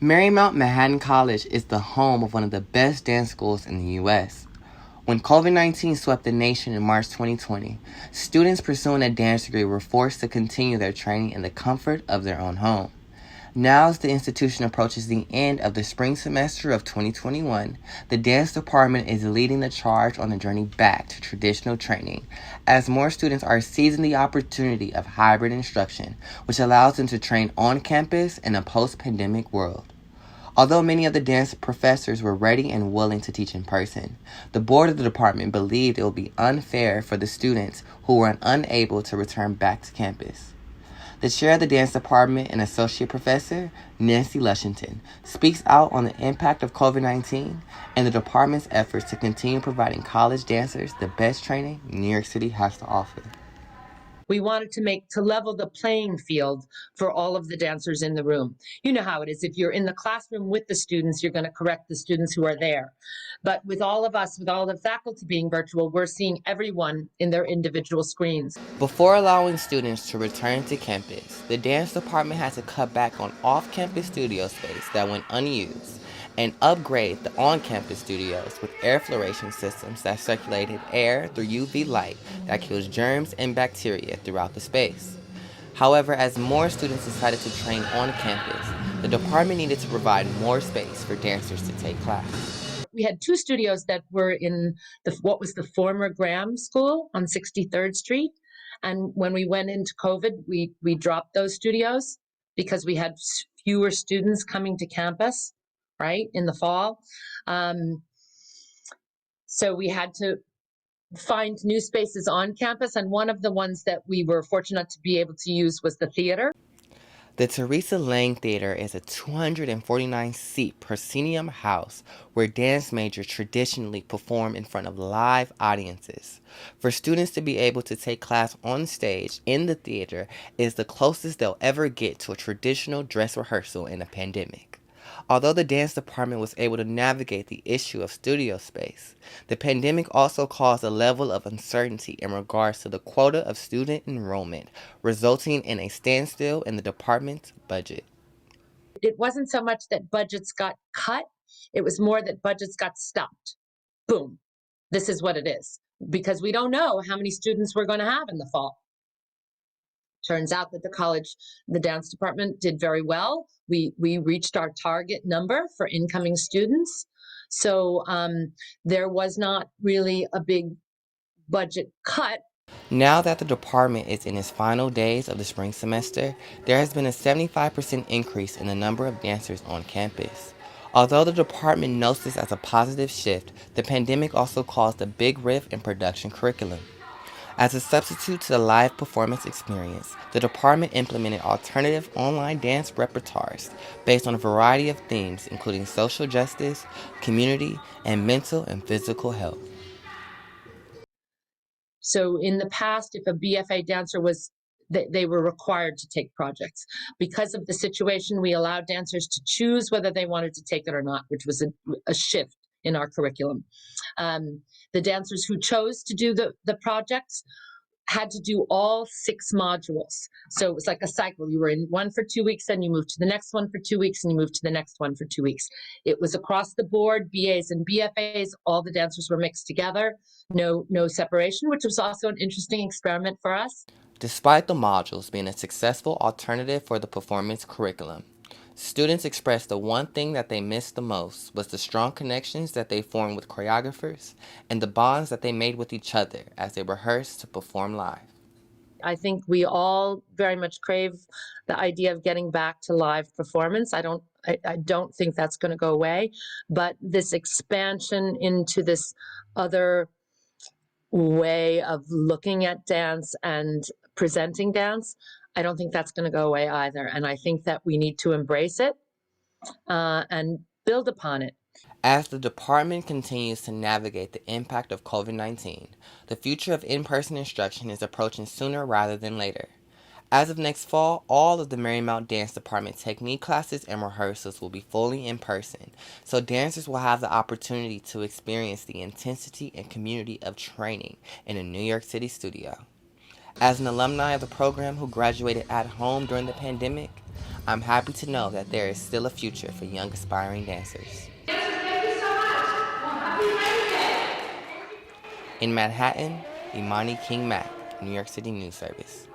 Marymount Manhattan College is the home of one of the best dance schools in the U.S. When COVID-19 swept the nation in March 2020, students pursuing a dance degree were forced to continue their training in the comfort of their own home. Now, as the institution approaches the end of the spring semester of 2021, the dance department is leading the charge on the journey back to traditional training, as more students are seizing the opportunity of hybrid instruction, which allows them to train on campus in a post-pandemic world. Although many of the dance professors were ready and willing to teach in person, the board of the department believed it would be unfair for the students who were unable to return back to campus. The chair of the dance department and associate professor, Nancy Lushington, speaks out on the impact of COVID-19 and the department's efforts to continue providing college dancers the best training New York City has to offer. We wanted to level the playing field for all of the dancers in the room. You know how it is. If you're in the classroom with the students, you're going to correct the students who are there. But with all of us, with all the faculty being virtual, we're seeing everyone in their individual screens. Before allowing students to return to campus, the dance department had to cut back on off-campus studio space that went unused and upgrade the on-campus studios with air filtration systems that circulated air through UV light that kills germs and bacteria throughout the space. However, as more students decided to train on campus, the department needed to provide more space for dancers to take class. We had two studios that were in what was the former Graham School on 63rd Street. And when we went into COVID, we dropped those studios because we had fewer students coming to campus, right, in the fall. So we had to find new spaces on campus, and one of the ones that we were fortunate to be able to use was the theater. The Teresa Lang Theater is a 249-seat proscenium house where dance majors traditionally perform in front of live audiences. For students to be able to take class on stage in the theater is the closest they'll ever get to a traditional dress rehearsal in a pandemic. Although the dance department was able to navigate the issue of studio space, the pandemic also caused a level of uncertainty in regards to the quota of student enrollment, resulting in a standstill in the department's budget. It wasn't so much that budgets got cut, it was more that budgets got stopped. Boom. This is what it is. Because we don't know how many students we're going to have in the fall. Turns out that the dance department did very well. We reached our target number for incoming students. So there was not really a big budget cut. Now that the department is in its final days of the spring semester, there has been a 75% increase in the number of dancers on campus. Although the department notes this as a positive shift, the pandemic also caused a big rift in production curriculum. As a substitute to the live performance experience, the department implemented alternative online dance repertoires based on a variety of themes including social justice, community, and mental and physical health. So in the past, if a BFA dancer they were required to take projects. Because of the situation, we allowed dancers to choose whether they wanted to take it or not, which was a shift in our curriculum. The dancers who chose to do the projects had to do all 6 modules. So it was like a cycle. You were in one for 2 weeks, then you moved to the next one for 2 weeks, and you moved to the next one for 2 weeks. It was across the board, BAs and BFAs, all the dancers were mixed together, no separation, which was also an interesting experiment for us. Despite the modules being a successful alternative for the performance curriculum, students expressed the one thing that they missed the most was the strong connections that they formed with choreographers and the bonds that they made with each other as they rehearsed to perform live. I think we all very much crave the idea of getting back to live performance. I don't think that's going to go away, but this expansion into this other way of looking at dance and presenting dance, I don't think that's going to go away either. And I think that we need to embrace it and build upon it. As the department continues to navigate the impact of COVID-19, the future of in-person instruction is approaching sooner rather than later. As of next fall, all of the Marymount Dance Department technique classes and rehearsals will be fully in person, so dancers will have the opportunity to experience the intensity and community of training in a New York City studio. As an alumni of the program who graduated at home during the pandemic, I'm happy to know that there is still a future for young aspiring dancers. Thank you so much. Well, happy Labor Day. In Manhattan, Emani King Mack, New York City News Service.